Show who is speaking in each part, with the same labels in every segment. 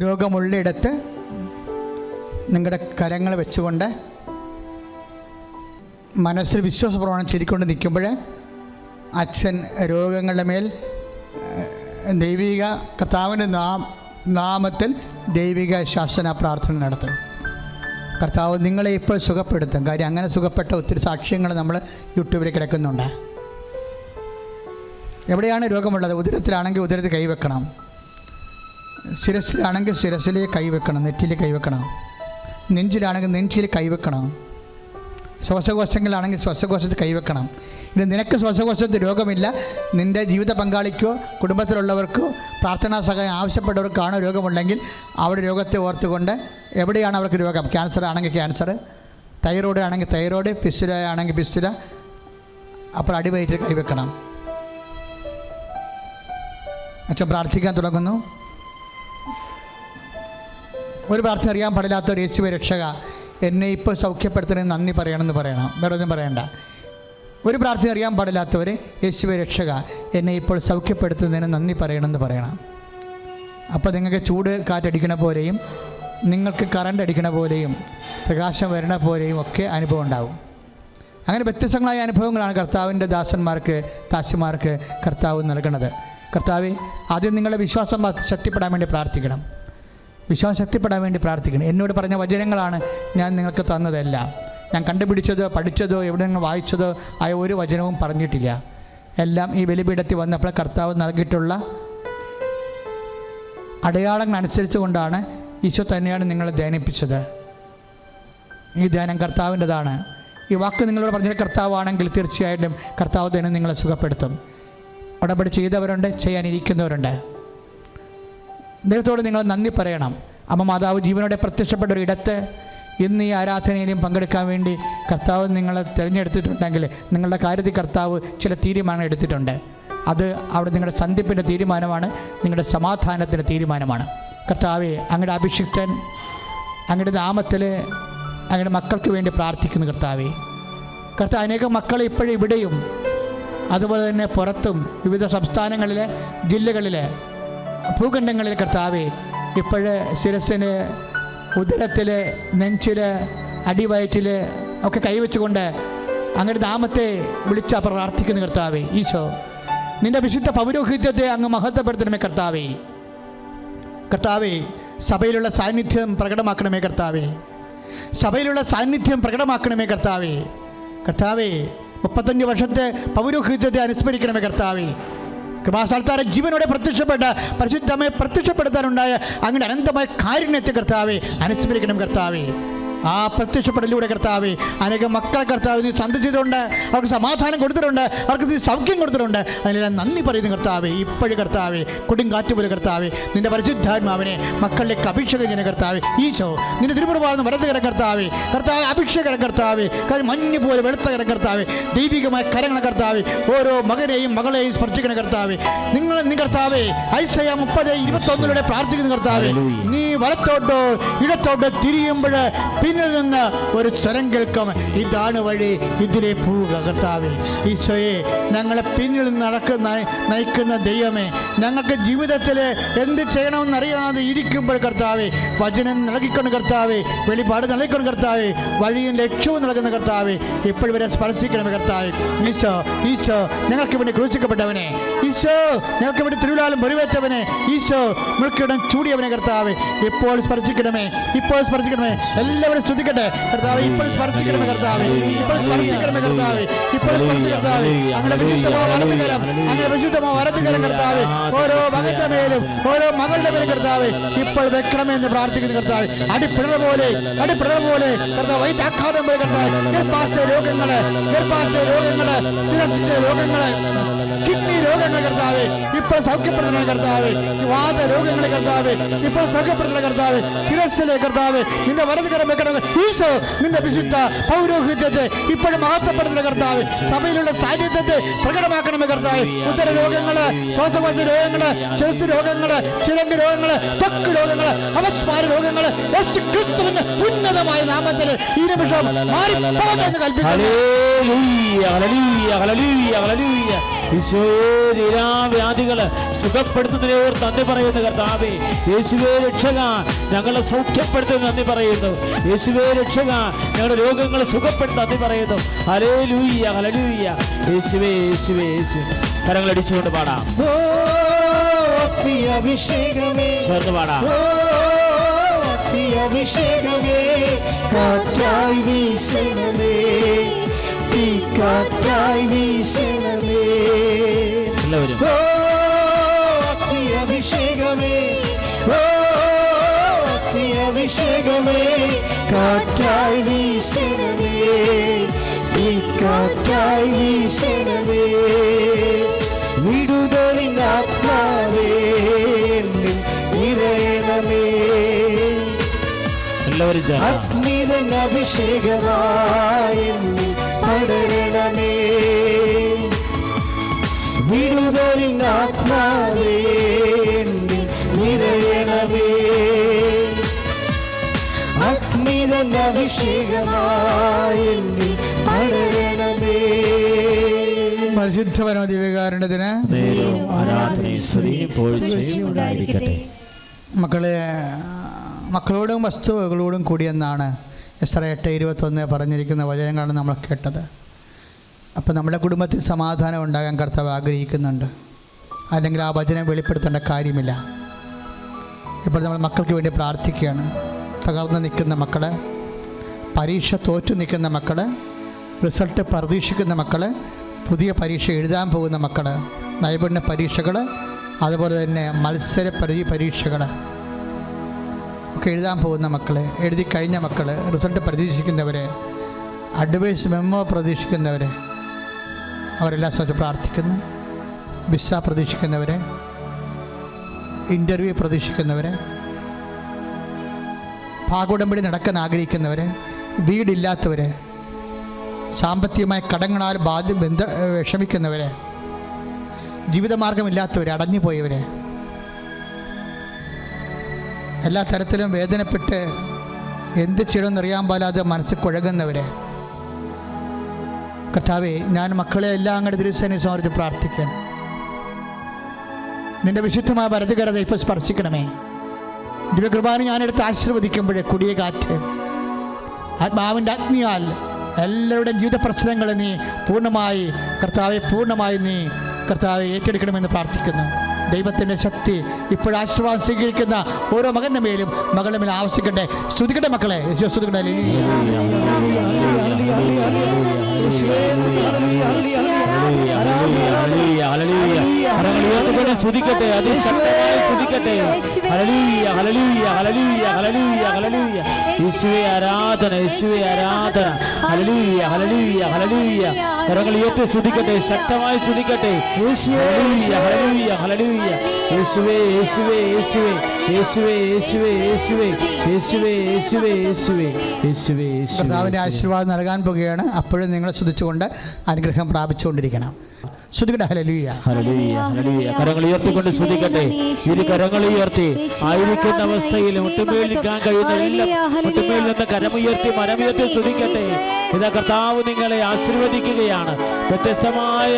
Speaker 1: രോഗമുള്ളിടത്ത് നിങ്ങളുടെ കരങ്ങൾ വെച്ചുകൊണ്ട് മനസ്സിൽ വിശ്വാസപ്രമാണം ചെയ്തുകൊണ്ട് നിൽക്കുമ്പോൾ അച്ഛൻ രോഗങ്ങളുടെ മേൽ ദൈവിക കർത്താവിൻ്റെ നാമത്തിൽ ദൈവിക ശാസന പ്രാർത്ഥന നടത്തും. കർത്താവ് നിങ്ങളെ ഇപ്പോൾ സുഖപ്പെടുത്തും. കാര്യം അങ്ങനെ സുഖപ്പെട്ട ഒത്തിരി സാക്ഷ്യങ്ങൾ നമ്മൾ യൂട്യൂബിൽ കിടക്കുന്നുണ്ട്. എവിടെയാണ് രോഗമുള്ളത്? ഉദരത്തിലാണെങ്കിൽ ഉദരത്തിൽ കൈവെക്കണം, ശിരസിലാണെങ്കിൽ ശിരസിൽ കൈവെക്കണം, നെറ്റിയിൽ കൈവെക്കണം, നെഞ്ചിലാണെങ്കിൽ നെഞ്ചിൽ കൈവെക്കണം, ശ്വാസകോശങ്ങളിലാണെങ്കിൽ ശ്വാസകോശത്തിൽ കൈവെക്കണം. ഇനി നിനക്ക് ശ്വാസകോശത്തിൽ രോഗമില്ല, നിൻ്റെ ജീവിത പങ്കാളിക്കോ കുടുംബത്തിലുള്ളവർക്കോ പ്രാർത്ഥനാ സഹായം ആവശ്യപ്പെട്ടവർക്കാണ് രോഗമുണ്ടെങ്കിൽ അവിടെ രോഗത്തെ ഓർത്തുകൊണ്ട് എവിടെയാണ് അവർക്ക് രോഗം, ക്യാൻസർ ആണെങ്കിൽ ക്യാൻസർ, തൈറോയ്ഡ് ആണെങ്കിൽ തൈറോയ്ഡ്, പിസ്തുല ആണെങ്കിൽ പിസ്തുല, അപ്പോൾ അടിവയറ്റിൽ കൈവെക്കണം. അച്ഛൻ പ്രാർത്ഥിക്കാൻ തുടങ്ങുന്നു. ഒരു പ്രാർത്ഥന അറിയാൻ പാടില്ലാത്തവർ യേശുവേ രക്ഷക എന്നെ ഇപ്പോൾ സൗഖ്യപ്പെടുത്തണമെന്ന് നന്ദി പറയണമെന്ന് പറയണം, വേറെ ഒന്നും പറയണ്ട. ഒരു പ്രാർത്ഥന അറിയാൻ പാടില്ലാത്തവർ യേശുവേ രക്ഷക എന്നെ ഇപ്പോൾ സൗഖ്യപ്പെടുത്തുന്നതിന് നന്ദി പറയണമെന്ന് പറയണം. അപ്പോൾ നിങ്ങൾക്ക് ചൂട് കാറ്റടിക്കണ പോലെയും നിങ്ങൾക്ക് കറണ്ട് അടിക്കണ പോലെയും പ്രകാശം വരണ പോലെയും ഒക്കെ അനുഭവം ഉണ്ടാവും. അങ്ങനെ വ്യത്യസ്തങ്ങളായ അനുഭവങ്ങളാണ് കർത്താവിൻ്റെ ദാസിമാർക്ക് കർത്താവ് നൽകുന്നത്. കർത്താവെ, ആദ്യം നിങ്ങളുടെ വിശ്വാസം ശക്തിപ്പെടാൻ വേണ്ടി പ്രാർത്ഥിക്കണം. വിശ്വാസം ശക്തിപ്പെടാൻ വേണ്ടി പ്രാർത്ഥിക്കണം. എന്നോട് പറഞ്ഞ വചനങ്ങളാണ് ഞാൻ നിങ്ങൾക്ക് തന്നതെല്ലാം. ഞാൻ കണ്ടുപിടിച്ചതോ പഠിച്ചതോ എവിടെ നിങ്ങൾ വായിച്ചതോ ആയ ഒരു വചനവും പറഞ്ഞിട്ടില്ല. എല്ലാം ഈ ബലിപീഠത്തിൽ വന്നപ്പോൾ കർത്താവ് നൽകിയിട്ടുള്ള അടയാളങ്ങൾ അനുസരിച്ച് കൊണ്ടാണ് ഈശോ തന്നെയാണ് നിങ്ങളെ ധ്യാനിപ്പിച്ചത്. ഈ ധ്യാനം കർത്താവിൻ്റെതാണ്. ഈ വാക്ക് നിങ്ങളോട് പറഞ്ഞ കർത്താവാണെങ്കിൽ തീർച്ചയായിട്ടും കർത്താവ് തന്നെ നിങ്ങളെ സുഖപ്പെടുത്തും. ഉടമ്പടി ചെയ്തവരുണ്ട്, ചെയ്യാനിരിക്കുന്നവരുണ്ട്. ദൈവത്തോട് നിങ്ങൾ നന്ദി പറയണം. അമ്മ മാതാവ് ജീവനോടെ പ്രത്യക്ഷപ്പെട്ട ഒരു ഇടത്ത് ഇന്ന് ഈ ആരാധനയിലും പങ്കെടുക്കാൻ വേണ്ടി കർത്താവ് നിങ്ങളെ തിരഞ്ഞെടുത്തിട്ടുണ്ടെങ്കിൽ നിങ്ങളുടെ കാര്യത്തിൽ കർത്താവ് ചില തീരുമാനങ്ങൾ എടുത്തിട്ടുണ്ട്. അത് അവിടെ നിങ്ങളുടെ സന്ധിപ്പിൻ്റെ തീരുമാനമാണ്, നിങ്ങളുടെ സമാധാനത്തിൻ്റെ തീരുമാനമാണ്. കർത്താവെ, അങ്ങയുടെ അഭിഷിക്തൻ അങ്ങയുടെ നാമത്തിൽ അങ്ങയുടെ മക്കൾക്ക് വേണ്ടി പ്രാർത്ഥിക്കുന്നു. കർത്താവെ, അനേകം മക്കൾ ഇപ്പോഴും ഇവിടെയും അതുപോലെ തന്നെ പുറത്തും വിവിധ സംസ്ഥാനങ്ങളിലെ ജില്ലകളിലെ ഭൂഖണ്ഡങ്ങളിൽ കർത്താവെ ഇപ്പോഴ് ശിരസിന് ഉദരത്തിൽ നെഞ്ചിൽ അടിവയറ്റിൽ ഒക്കെ കൈവച്ചുകൊണ്ട് അങ്ങയുടെ നാമത്തെ വിളിച്ച് പ്രാർത്ഥിക്കുന്നു. കർത്താവെ, ഈശോ നിൻ്റെ വിശുദ്ധ പൗരോഹിത്യത്തെ അങ്ങ് മഹത്വപ്പെടുത്തണമേ. കർത്താവെ, സഭയിലുള്ള സാന്നിധ്യം പ്രകടമാക്കണമേ. സഭയിലുള്ള സാന്നിധ്യം പ്രകടമാക്കണമേ. കർത്താവെ, 35 വർഷത്തെ പൗരോഹിത്യത്തെ അനുസ്മരിക്കണമേ. കൃപാസ്ഥാനത്താരെ ജീവനോടെ പ്രത്യക്ഷപ്പെട്ട പരിശുദ്ധമായി പ്രത്യക്ഷപ്പെടുത്താനുണ്ടായ അങ്ങയുടെ അനന്തമായ കാരുണ്യത്തെ കർത്താവെ അനുസ്മരിക്കണം. ആ പ്രത്യക്ഷപ്പെടലിലൂടെ കർത്താവെ അനേകം മക്കളെ കർത്താവ് നീ സന്ദർശിച്ചിട്ടുണ്ട്, അവർക്ക് സമാധാനം കൊടുത്തിട്ടുണ്ട്, അവർക്ക് നീ സൗഖ്യം കൊടുത്തിട്ടുണ്ട്. അതിനെല്ലാം നന്ദി പറയുന്നു കർത്താവെ. ഇപ്പോഴും കർത്താവെ കൊടുങ്കാറ്റ് പോലെ കർത്താവെ നിന്റെ പരിശുദ്ധാത്മാവിനെ മക്കളിലേക്ക് അഭിഷേകം ചെയ്യുന്ന കർത്താവെ. ഈശോ നിന്റെ തിരുമുറവാർന്ന് വലതുകര കർത്താവെ അഭിഷേകര കർത്താവെ, മഞ്ഞ് പോലെ വെളുത്തകര കർത്താവെ, ദൈവികമായ കരങ്ങളെ കർത്താവെ ഓരോ മകനെയും മകളെയും സ്പർശിക്കുന്ന കർത്താവെ. നീ കർത്താവെ ഐസയ 30:21 പ്രാർത്ഥിക്കുന്ന കർത്താവെ, നീ വലത്തോട്ടോ ഇടത്തോട്ടോ തിരിയുമ്പോൾ പിന്നിൽ നിന്ന് ഒരു സ്വരം കേൾക്കും, ഇതാണ് വഴി, ഇതിലെ പോവുക. കർത്താവെ, ഈശോയെ ഞങ്ങളെ പിന്നിൽ നയിക്കുന്ന ദൈവമേ, ഞങ്ങൾക്ക് ജീവിതത്തിൽ എന്ത് ചെയ്യണമെന്നറിയാതെ ഇരിക്കുമ്പോൾ കർത്താവെ വചനം നൽകിക്കൊണ്ട് കർത്താവെ, വെളിപാട് നൽകിക്കൊണ്ട് കർത്താവെ, വഴിയും ലക്ഷ്യവും നൽകുന്ന കർത്താവെ ഇപ്പോഴും വരെ സ്പർശിക്കണമേ. കർത്താവെ, ഈശോ ഞങ്ങൾക്ക് വേണ്ടി ക്രൂശിക്കപ്പെട്ടവനെ, ഈശോ ഞങ്ങൾക്ക് വേണ്ടി തിരുവിലാലും മുറിവേറ്റവനെ, ഈശോ മുൾക്കിടം ചൂടിയവനെ കർത്താവെ ഇപ്പോൾ സ്പർശിക്കണമേ. എല്ലാവരും സ്തുതിക്കട്ടെ കർത്താവെ. ഇപ്പോൾ സ്പർശിക്കണമേ കർത്താവെ, അങ്ങനെ വിശുദ്ധമോ വലതുകരം കർത്താവെ ഓരോ മകന്റെ മേലും ഓരോ മകളുടെ മേലും കർത്താവെ ഇപ്പോൾ വെക്കണമെന്ന് പ്രാർത്ഥിക്കുന്നു. കർത്താവെ, അടിപ്പിടർ പോലെ കർത്താവ് വൈറ്റാഘാതം പോലെ കർത്താവ് രോഗങ്ങള് രോഗങ്ങള് കിഡ്നി രോഗങ്ങൾ കർത്താവെ ഇപ്പോൾ സൗഖ്യപ്പെടുത്തണ കർത്താവെ, വാദ രോഗങ്ങളെ കർത്താവെ ഇപ്പോൾ സൗഖ്യപ്പെടുത്തണ കർത്താവെ, ശിരസ്സിലെ കർത്താവെ നിന്റെ വലതുകരം വെക്കണം. ഈശോ നിന്റെ വിശുദ്ധ പൗരോഹിത്യത്തെ ഇപ്പോഴും മഹത്വപ്പെടുത്തുന്ന കർത്താവ്, സഭയിലുള്ള സാന്നിധ്യത്തെ പ്രകടമാക്കണമേ കർത്താവ്. ഉദര രോഗങ്ങള്, ശ്വാസകോശ രോഗങ്ങള്, ശിരസ് രോഗങ്ങള്, ചിലങ്ക് രോഗങ്ങള്, ത്വക്ക് രോഗങ്ങള്, അപസ്മാര രോഗങ്ങള് യേശു ക്രിസ്തുവിന്റെ ഉന്നതമായ നാമത്തിൽ ഈ നിമിഷം മാറിപ്പോകുമെന്ന് കൽപ്പിക്കുന്നു.
Speaker 2: ഈശോയെ നിരാവ്യാധികള് സുഖപ്പെടുത്തുന്നതിനെ ഓർത്ത് നന്ദി പറയുന്നു കർത്താവേ. യേശുവേ രക്ഷക, ഞങ്ങളെ സൗഖ്യപ്പെടുത്തുന്ന നന്ദി പറയുന്നു. യേശുവേ രക്ഷക, ഞങ്ങളുടെ രോഗങ്ങളെ സുഖപ്പെടുത്ത നന്ദി പറയുന്നു. ഹല്ലേലൂയ ഹല്ലേലൂയ. യേശുവേ യേശുവേ യേശുവേ. കരങ്ങളടിച്ചുകൊണ്ട് പാടാം.
Speaker 3: അഭിഷേകമേ
Speaker 2: ചേർന്ന് പാടാം.
Speaker 3: അഭിഷേകമേ കാറ്റായി വീശണമേ, തീ കാറ്റായി വീശണമേ.
Speaker 2: എല്ലാവരും
Speaker 3: അഭിഷേകമേ അഭിഷേകമേ കാറ്റായി വീശണമേ, തീ കാറ്റായി വീശണമേ. വിടുതലിൻ ആത്മാവേ നിറയണമേ,
Speaker 2: എല്ലാവരും
Speaker 3: അഗ്നിതൻ അഭിഷേകമായി പടരണമേ. വിടുതലിൻ ആത്മാവേ നിറയണമേ, അഗ്നിതൻ അഭിഷേകമായി പടരണമേ.
Speaker 1: പരിശുദ്ധ പരമദിവ്യകാരുണ്യത്തിന് മക്കളോടും വസ്തുവകളോടും കൂടിയെന്നാണ് എസ്രാ 8:21 പറഞ്ഞിരിക്കുന്ന വചനങ്ങളാണ് നമ്മൾ കേട്ടത്. അപ്പോൾ നമ്മുടെ കുടുംബത്തിൽ സമാധാനം ഉണ്ടാകാൻ കർത്താവ് ആഗ്രഹിക്കുന്നുണ്ട്, അല്ലെങ്കിൽ ആ വചനം വെളിപ്പെടുത്തേണ്ട കാര്യമില്ല. ഇപ്പോൾ നമ്മൾ മക്കൾക്ക് വേണ്ടി പ്രാർത്ഥിക്കുകയാണ്. തകർന്ന് നിൽക്കുന്ന മക്കൾ, പരീക്ഷ തോറ്റു നിൽക്കുന്ന മക്കൾ, റിസൾട്ട് പ്രതീക്ഷിക്കുന്ന മക്കൾ, പുതിയ പരീക്ഷ എഴുതാൻ പോകുന്ന മക്കൾ, നൈപുണ്യ പരീക്ഷകൾ, അതുപോലെ തന്നെ മത്സര പരീക്ഷകൾ ഒക്കെ എഴുതാൻ പോകുന്ന മക്കൾ, എഴുതി കഴിഞ്ഞ മക്കൾ, റിസൾട്ട് പ്രതീക്ഷിക്കുന്നവർ, അഡ്വൈസ് മെമ്മോ പ്രതീക്ഷിക്കുന്നവർ, അവരെല്ലാം ശ്രദ്ധിച്ച് പ്രാർത്ഥിക്കുന്നു. വിസ പ്രതീക്ഷിക്കുന്നവർ, ഇൻ്റർവ്യൂ പ്രതീക്ഷിക്കുന്നവർ, ഭാഗോടമ്പടി നടക്കാൻ ആഗ്രഹിക്കുന്നവർ, വീടില്ലാത്തവർ, സാമ്പത്തികമായ കടങ്ങളാൽ വിഷമിക്കുന്നവർ, ജീവിതമാർഗമില്ലാത്തവർ, അടഞ്ഞുപോയവർ, എല്ലാ തരത്തിലും വേദനപ്പെട്ട് എന്ത് ചെയ്യണമെന്നറിയാൻ പാലാതെ മനസ്സ് കുഴകുന്നവർ, കർത്താവേ, ഞാൻ മക്കളെ എല്ലാം അങ്ങോട്ട് തിരുസേനയെ സമർപ്പിച്ച് പ്രാർത്ഥിക്കണം. നിൻ്റെ വിശുദ്ധമായ വലതുകരത ഇപ്പോൾ സ്പർശിക്കണമേ. ദിവ്യകൃപാന ഞാനെടുത്ത് ആശീർവദിക്കുമ്പോഴേ കൊടിയ കാറ്റ് ആത്മാവിൻ്റെ അഗ്നിയാൽ എല്ലാവരുടെയും ജീവിത പ്രശ്നങ്ങളെ നീ പൂർണ്ണമായി നീ കർത്താവെ ഏറ്റെടുക്കണമെന്ന് പ്രാർത്ഥിക്കുന്നു. ദൈവത്തിൻ്റെ ശക്തി ഇപ്പോഴാശീർവാദം സ്വീകരിക്കുന്ന ഓരോ മകൻ്റെ മേലും മകളുടെ മേലും ആവശ്യിക്കട്ടെ. സ്തുതിക്കട്ടെ മക്കളെ, സ്തുതിക്കട്ടെ.
Speaker 2: സ്തുതിക്കട്ടെ, അതിശക്തമായി സ്തുതിക്കട്ടെ. ഹല്ലേലൂയ ഹല്ലേലൂയ ഹല്ലേലൂയ ഹല്ലേലൂയ ഹല്ലേലൂയ. യേശുവേ ആരാധന, യേശുവേ ആരാധന. ഹല്ലേലൂയ ഹല്ലേലൂയ ഹല്ലേലൂയ. കരങ്ങൾ ഉയർത്തി സ്തുതിക്കട്ടെ, ശക്തമായി സ്തുതിക്കട്ടെ. ഹല്ലേലൂയ ഹല്ലേലൂയ ഹല്ലേലൂയ. യേശുവേ യേശുവേ യേശുവേ യേശുവേ യേശുവേ യേശുവേ യേശുവേ യേശുവേ യേശുവേ യേശുവേ.
Speaker 1: കർത്താവിൻ്റെ ആശീർവാദം നൽകാൻ പോകുകയാണ്. അപ്പോഴും നിങ്ങളെ സ്തുതിച്ചുകൊണ്ട് അനുഗ്രഹം പ്രാപിച്ചുകൊണ്ടിരിക്കണം. സ്തുതിക്കട്ടെ. ഹല്ലേലൂയ
Speaker 2: ഹല്ലേലൂയ ഹല്ലേലൂയ. കരങ്ങൾ ഉയർത്തിക്കൊണ്ട് സ്തുതിക്കട്ടെ. ഇരു കരങ്ങൾ ഉയർത്തി ആയിരിക്കുന്ന അവസ്ഥയിൽ മുട്ടുമേൽ നിൽക്കാൻ കഴിയുന്ന മുട്ടുമേൽ നിന്ന് കരമുയർത്തി മനമുയർത്തി സ്തുതിക്കട്ടെ. ഇതാ കർത്താവ് നിങ്ങളെ ആശീർവദിക്കുകയാണ്. വ്യത്യസ്തമായ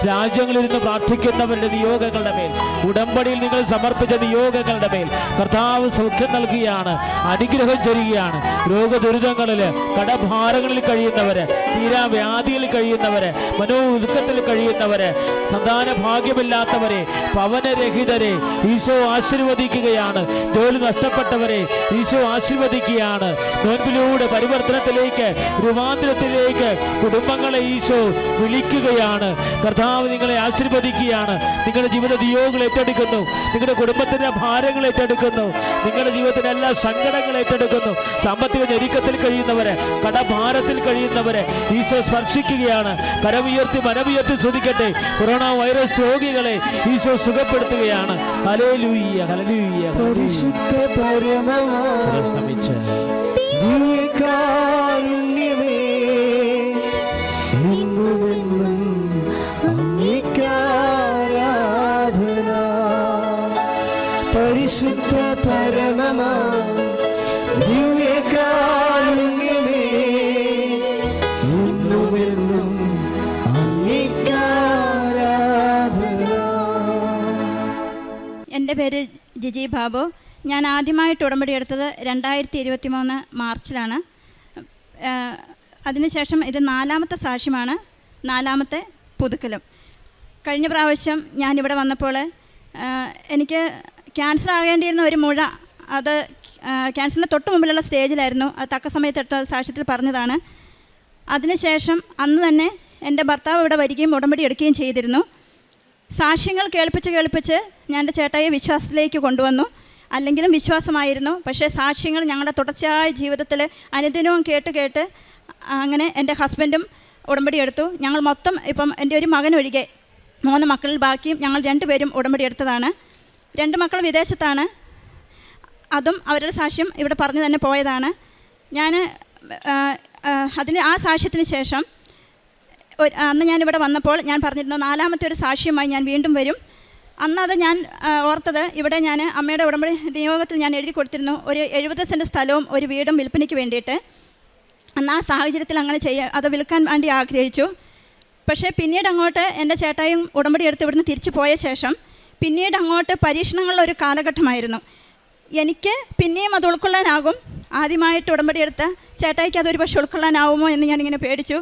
Speaker 2: രാജ്യങ്ങളിൽ നിന്ന് പ്രാർത്ഥിക്കുന്നവരുടെ നിയോഗങ്ങളുടെ മേൽ, ഉടമ്പടിയിൽ നിങ്ങൾ സമർപ്പിച്ച നിയോഗങ്ങളുടെ മേൽ കർത്താവ് സൗഖ്യം നൽകുകയാണ്, അനുഗ്രഹം ചൊരിയുകയാണ്. രോഗദുരിതങ്ങളിൽ, കടഭാരങ്ങളിൽ കഴിയുന്നവര്, തീരാവ്യാധിയിൽ കഴിയുന്നവര്, മനോദുഃഖത്തിൽ കഴിയുന്നവര്, സന്താന ഭാഗ്യമില്ലാത്തവരെ, ഭവനരഹിതരെ ഈശോ ആശീർവദിക്കുകയാണ്. ജോലി നഷ്ടപ്പെട്ടവരെ ഈശോ ആശീർവദിക്കുകയാണ്. നോൻപിലൂടെ പരിവർത്തനത്തിലേക്ക്, രൂപാന്തരത്തിലേക്ക് കുടുംബങ്ങളെ ഈശോ വിളിക്കുകയാണ്. കർത്താവ് നിങ്ങളെ ആശീർവദിക്കുകയാണ്. നിങ്ങളുടെ ജീവിത നിയോഗങ്ങൾ ഏറ്റെടുക്കുന്നു, നിങ്ങളുടെ കുടുംബത്തിന്റെ ഭാരങ്ങൾ ഏറ്റെടുക്കുന്നു, നിങ്ങളുടെ ജീവിതത്തിന്റെ എല്ലാ സങ്കടങ്ങൾ ഏറ്റെടുക്കുന്നു. സാമ്പത്തിക ഞെരുക്കത്തിൽ കഴിയുന്നവരെ, കടഭാരത്തിൽ കഴിയുന്നവരെ ഈശോ സ്പർശിക്കുകയാണ്. കരമുയർത്തി മനമുയർത്തി സ്തുതിക്കട്ടെ. കൊറോണ വൈറസ് രോഗികളെ ഈശോ സുഖപ്പെടുത്തുകയാണ്. Hallelujah hallelujah.
Speaker 3: പരിശുദ്ധ പരമനമിച്ച് ദിവ്യകാരുണ്യമേ എന്നുമെന്നും അങ്ങേക്കാരാധന. പരിശുദ്ധ പരമ ദിവ്യകാരുണ്യമേ എന്നുമെന്നും അങ്ങേക്കാരാധന.
Speaker 4: ജിജി ബാബു. ഞാൻ ആദ്യമായിട്ട് ഉടമ്പടി എടുത്തത് 2023 മാർച്ചിലാണ്. അതിനുശേഷം ഇത് 4ാമത്തെ സാക്ഷ്യമാണ്, 4ാമത്തെ പുതുക്കലും. കഴിഞ്ഞ പ്രാവശ്യം ഞാനിവിടെ വന്നപ്പോൾ എനിക്ക് ക്യാൻസർ ആകേണ്ടിയിരുന്ന ഒരു മുഴ, അത് ക്യാൻസറിന് തൊട്ട് മുമ്പിലുള്ള സ്റ്റേജിലായിരുന്നു. അത് തക്ക സമയത്ത് എടുത്ത സാക്ഷ്യത്തിൽ പറഞ്ഞതാണ്. അതിനുശേഷം അന്ന് തന്നെ എൻ്റെ ഭർത്താവ് ഇവിടെ വരികയും ഉടമ്പടി എടുക്കുകയും ചെയ്തിരുന്നു. സാക്ഷ്യങ്ങൾ കേൾപ്പിച്ച് ഞാൻ എൻ്റെ ചേട്ടായെ വിശ്വാസത്തിലേക്ക് കൊണ്ടുവന്നു. അല്ലെങ്കിലും വിശ്വാസമായിരുന്നു, പക്ഷേ സാക്ഷ്യങ്ങൾ ഞങ്ങളുടെ തുടർച്ചയായ ജീവിതത്തിൽ അനുദിനവും കേട്ട് അങ്ങനെ എൻ്റെ ഹസ്ബൻഡും ഉടമ്പടി എടുത്തു. ഞങ്ങൾ മൊത്തം ഇപ്പം എൻ്റെ ഒരു മകനൊഴികെ 3 മക്കളിൽ ബാക്കിയും ഞങ്ങൾ 2 പേരും ഉടമ്പടി എടുത്തതാണ്. 2 മക്കൾ വിദേശത്താണ്. അതും അവരുടെ സാക്ഷ്യം ഇവിടെ പറഞ്ഞു തന്നെ പോയതാണ്. ഞാൻ ആ സാക്ഷ്യത്തിന് ശേഷം അന്ന് ഞാനിവിടെ വന്നപ്പോൾ ഞാൻ പറഞ്ഞിരുന്നു 4ാമത്തെ ഒരു സാക്ഷ്യമായി ഞാൻ വീണ്ടും വരും. അന്ന് അത് ഞാൻ ഓർത്തത്, ഇവിടെ ഞാൻ അമ്മയുടെ ഉടമ്പടി നിയോഗത്തിൽ ഞാൻ എഴുതി കൊടുത്തിരുന്നു ഒരു 70 സെൻറ്റ് സ്ഥലവും ഒരു വീടും വിൽപ്പനയ്ക്ക് വേണ്ടിയിട്ട്. അന്ന് ആ സാഹചര്യത്തിൽ അങ്ങനെ അത് വിൽക്കാൻ വേണ്ടി ആഗ്രഹിച്ചു. പക്ഷേ പിന്നീട് അങ്ങോട്ട് എൻ്റെ ചേട്ടായും ഉടമ്പടി എടുത്ത് ഇവിടുന്ന് തിരിച്ചു പോയ ശേഷം പിന്നീട് അങ്ങോട്ട് പരീക്ഷണങ്ങളുടെ ഒരു കാലഘട്ടമായിരുന്നു. എനിക്ക് പിന്നെയും അത് ഉൾക്കൊള്ളാനാകും. ആദ്യമായിട്ട് ഉടമ്പടി എടുത്ത ചേട്ടായിക്ക് അതൊരു പക്ഷേ ഉൾക്കൊള്ളാനാവുമോ എന്ന് ഞാനിങ്ങനെ പേടിച്ചു.